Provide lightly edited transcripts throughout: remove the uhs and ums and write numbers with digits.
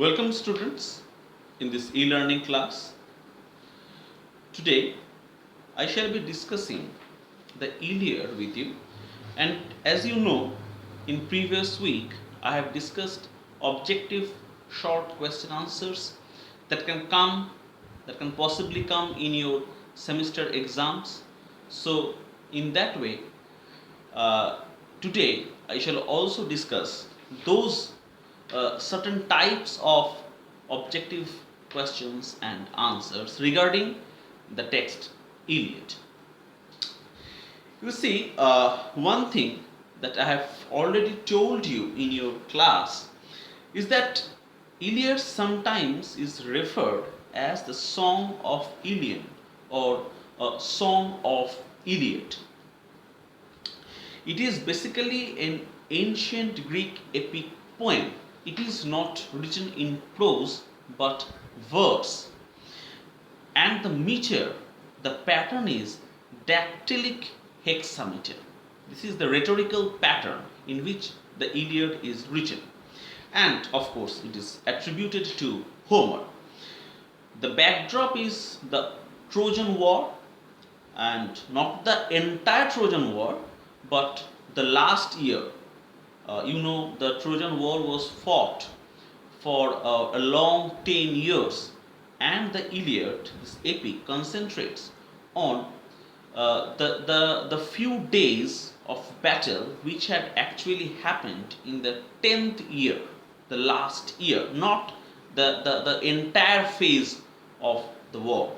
Welcome students in this e-learning class. Today I shall be discussing the Iliad with you, and as you know, in previous week I have discussed objective short question answers that can possibly come in your semester exams. So in that way, today I shall also discuss those certain types of objective questions and answers regarding the text Iliad. You see, one thing that I have already told you in your class is that Iliad sometimes is referred as the Song of Iliad or Song of Iliad. It is basically an ancient Greek epic poem. It is not written in prose but verse, and the meter, the pattern is dactylic hexameter. This is the rhetorical pattern in which the Iliad is written, and of course it is attributed to Homer. The backdrop is the Trojan War, and not the entire Trojan War but the last year. The Trojan War was fought for a long 10 years, and the Iliad, this epic, concentrates on the few days of battle which had actually happened in the 10th year, the last year, not the entire phase of the war.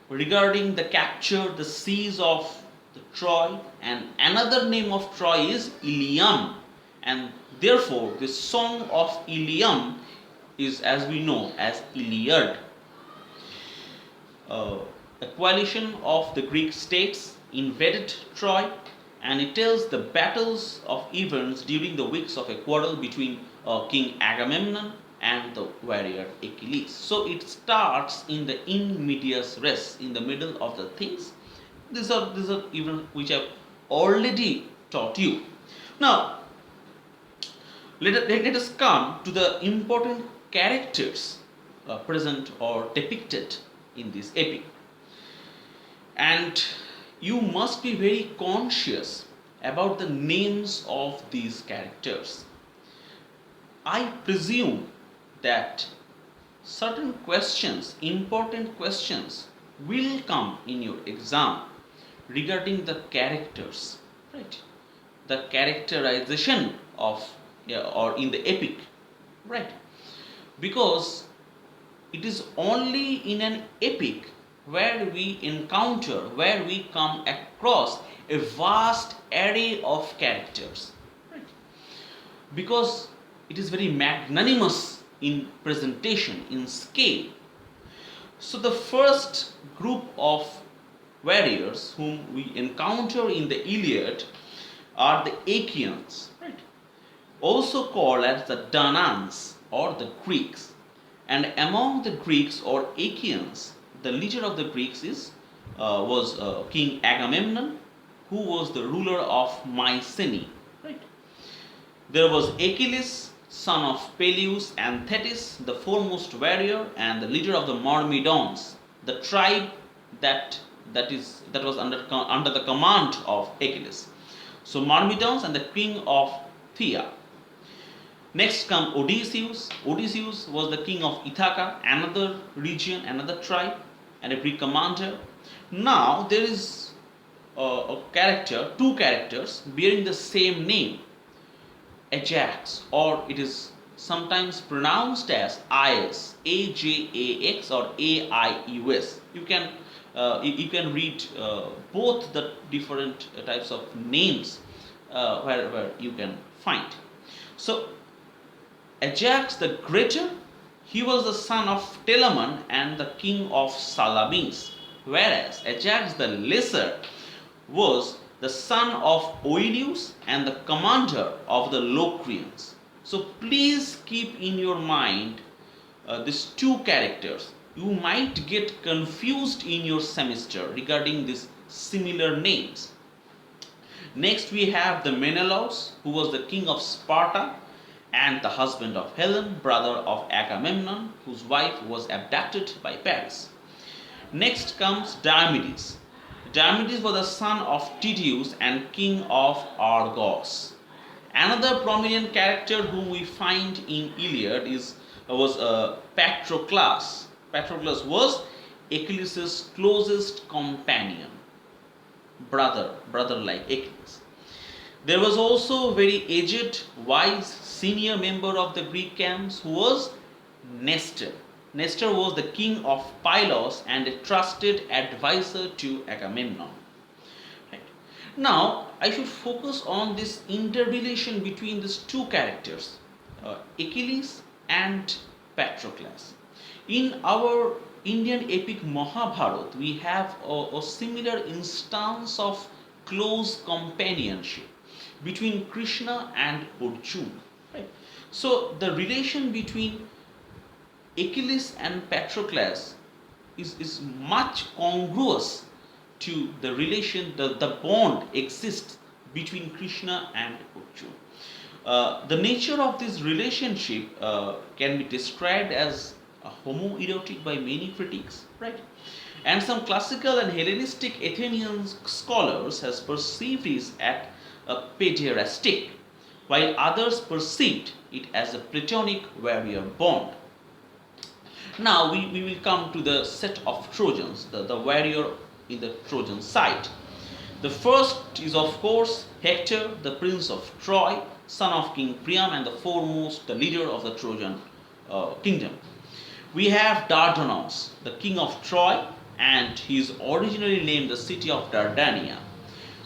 Regarding the capture, the siege of the Troy, and another name of Troy is Ilium, and therefore the song of Ilium is, as we know, as Iliad. A coalition of the Greek states invaded Troy, and it tells the battles of events during the weeks of a quarrel between King Agamemnon and the warrior Achilles. So it starts in the in medias res, in the middle of the things. These are events which I've already taught you. Now, let us come to the important characters present or depicted in this epic. And you must be very conscious about the names of these characters. I presume that certain questions, important questions, will come in your exam regarding the characters, right? The characterization of or in the epic, right? Because it is only in an epic where we encounter, where we come across a vast array of characters, right? Because it is very magnanimous in presentation, in scale. So the first group of warriors whom we encounter in the Iliad are the Achaeans, right? Also called as the Danans or the Greeks. And among the Greeks or Achaeans, the leader of the Greeks was King Agamemnon, who was the ruler of Mycenae, right? There was Achilles, son of Peleus and Thetis, the foremost warrior and the leader of the Myrmidons, the tribe that was under the command of Achilles. So Myrmidons and the king of Thea. Next come Odysseus. Odysseus was the king of Ithaca, another region, another tribe, and a Greek commander. Now there is two characters bearing the same name, Ajax, or it is sometimes pronounced as Aius, Ajax or Aius. You can read both the different types of names where you can find. So Ajax the Greater, he was the son of Telamon and the king of Salamis, whereas Ajax the Lesser was the son of Oileus and the commander of the Locrians. So please keep in your mind these two characters. You might get confused in your semester regarding these similar names. Next we have the Menelaus, who was the king of Sparta, and the husband of Helen, brother of Agamemnon, whose wife was abducted by Paris. Next comes Diomedes. Diomedes was the son of Tydeus and king of Argos. Another prominent character whom we find in Iliad was Patroclus. Patroclus was Achilles' closest companion, brother like Achilles. There was also a very aged, wise, senior member of the Greek camps who was Nestor. Nestor was the king of Pylos and a trusted advisor to Agamemnon. Right. Now, I should focus on this interrelation between these two characters, Achilles and Patroclus. In our Indian epic Mahabharata, we have a similar instance of close companionship between Krishna and Arjuna. Right? So the relation between Achilles and Patroclus is much congruous to the relation, the bond exists between Krishna and Arjuna. The nature of this relationship can be described as homoerotic by many critics, right? And some classical and Hellenistic Athenian scholars has perceived it as a pederastic, while others perceived it as a platonic warrior bond. Now we will come to the set of Trojans, the warrior in the Trojan side. The first is of course Hector, the prince of Troy, son of King Priam and the foremost, the leader of the Trojan kingdom. We have Dardanus, the king of Troy, and he is originally named the city of Dardania.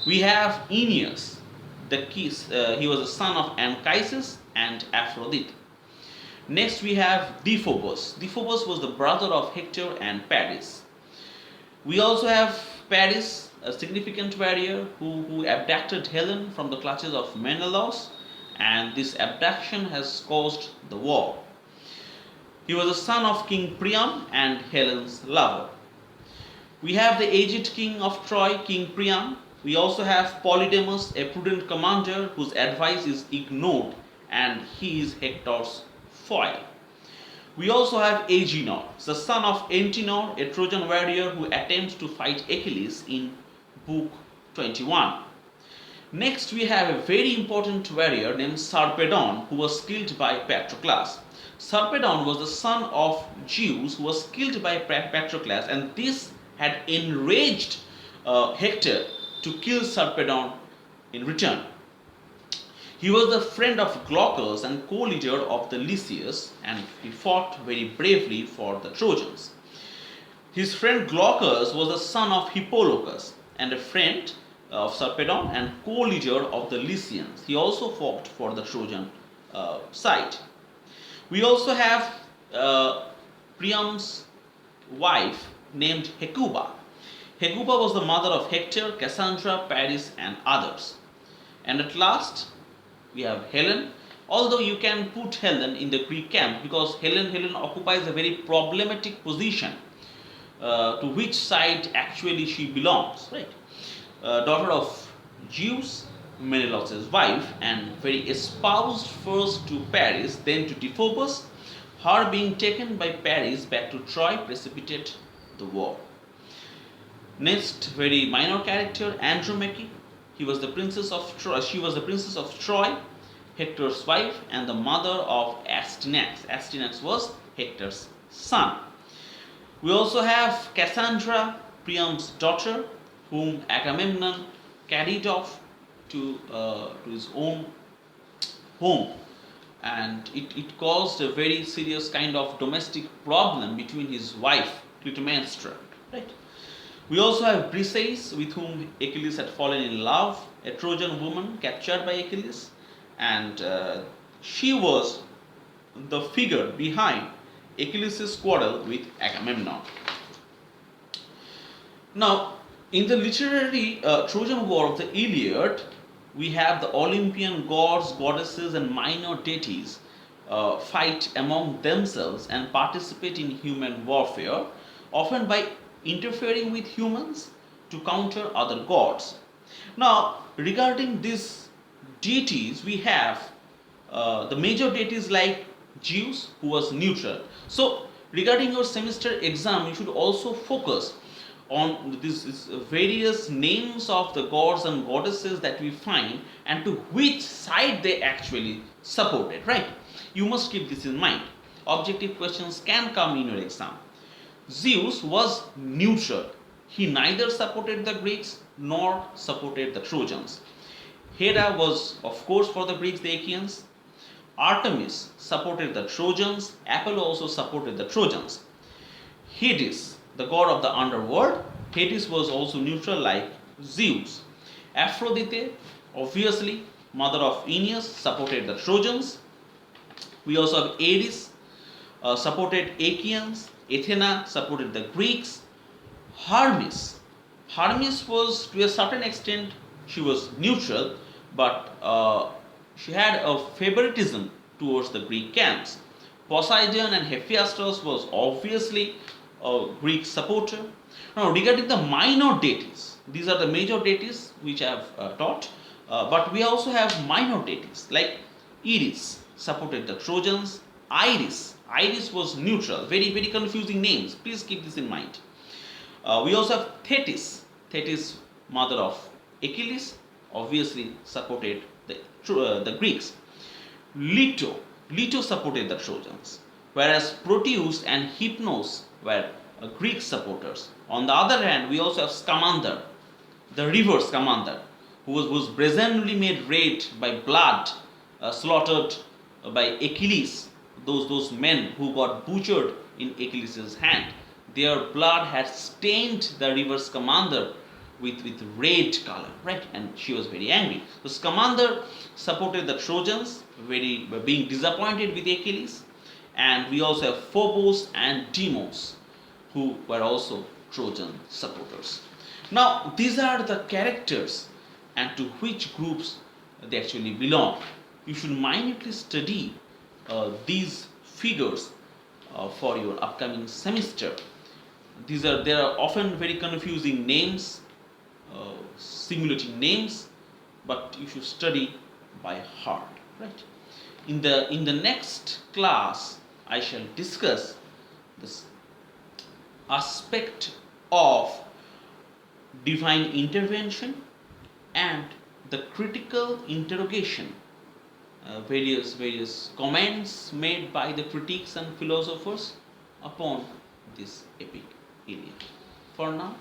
We have Aeneas, he was the son of Anchises and Aphrodite. Next we have Deiphobus. Deiphobus was the brother of Hector and Paris. We also have Paris, a significant warrior who abducted Helen from the clutches of Menelaus, and this abduction has caused the war. He was the son of King Priam and Helen's lover. We have the aged king of Troy, King Priam. We also have Polydamas, a prudent commander whose advice is ignored, and he is Hector's foil. We also have Agenor, the son of Antenor, a Trojan warrior who attempts to fight Achilles in book 21. Next we have a very important warrior named Sarpedon who was killed by Patroclus. Sarpedon was the son of Zeus who was killed by Patroclus, and this had enraged Hector to kill Sarpedon in return. He was the friend of Glaucus and co-leader of the Lycians, and he fought very bravely for the Trojans. His friend Glaucus was the son of Hippolochus and a friend of Sarpedon and co-leader of the Lycians. He also fought for the Trojan side. We also have Priam's wife named Hecuba. Hecuba was the mother of Hector, Cassandra, Paris, and others. And at last, we have Helen. Although you can put Helen in the Greek camp because Helen occupies a very problematic position to which side actually she belongs, right? Daughter of Zeus, Menelaus' wife, and very espoused first to Paris, then to Deiphobus. Her being taken by Paris back to Troy precipitated the war. Next, very minor character, Andromache. She was the princess of Troy, Hector's wife, and the mother of Astyanax. Astyanax was Hector's son. We also have Cassandra, Priam's daughter, whom Agamemnon carried off to his own home, and it caused a very serious kind of domestic problem between his wife Clytemnestra. Right. We also have Briseis, with whom Achilles had fallen in love, a Trojan woman captured by Achilles, and she was the figure behind Achilles' quarrel with Agamemnon. Now, in the literary Trojan War of the Iliad, we have the Olympian gods, goddesses, and minor deities fight among themselves and participate in human warfare, often by interfering with humans to counter other gods. Now, regarding these deities, we have the major deities like Zeus, who was neutral. So regarding your semester exam, you should also focus on these various names of the gods and goddesses that we find and to which side they actually supported, right? You must keep this in mind. Objective questions can come in your exam. Zeus was neutral. He neither supported the Greeks nor supported the Trojans. Hera was, of course, for the Greeks, the Achaeans. Artemis supported the Trojans. Apollo also supported the Trojans. Hades, the god of the underworld, Hades was also neutral like Zeus. Aphrodite, obviously, mother of Aeneas, supported the Trojans. We also have Ares, supported Achaeans. Athena supported the Greeks. Hermes. Hermes was, to a certain extent, she was neutral, but she had a favoritism towards the Greek camps. Poseidon and Hephaestus was obviously a Greek supporter. Now, regarding the minor deities, these are the major deities which I have taught, but we also have minor deities like Eris supported the Trojans. Iris was neutral. Very, very confusing names. Please keep this in mind. We also have Thetis, mother of Achilles, obviously supported the Greeks. Leto supported the Trojans, whereas Proteus and Hypnos were Greek supporters. On the other hand, we also have Scamander, the river Scamander, who was brazenly made red by blood slaughtered by Achilles, those men who got butchered in Achilles' hand. Their blood had stained the river Scamander with red color, right? And she was very angry. So Scamander supported the Trojans, being disappointed with Achilles. And we also have Phobos and Deimos, who were also Trojan supporters. Now, these are the characters and to which groups they actually belong. You should minutely study these figures for your upcoming semester. There are often very confusing names, simulating names, but you should study by heart, right? In the next class, I shall discuss this aspect of divine intervention and the critical interrogation, various comments made by the critics and philosophers upon this epic Iliad. For now,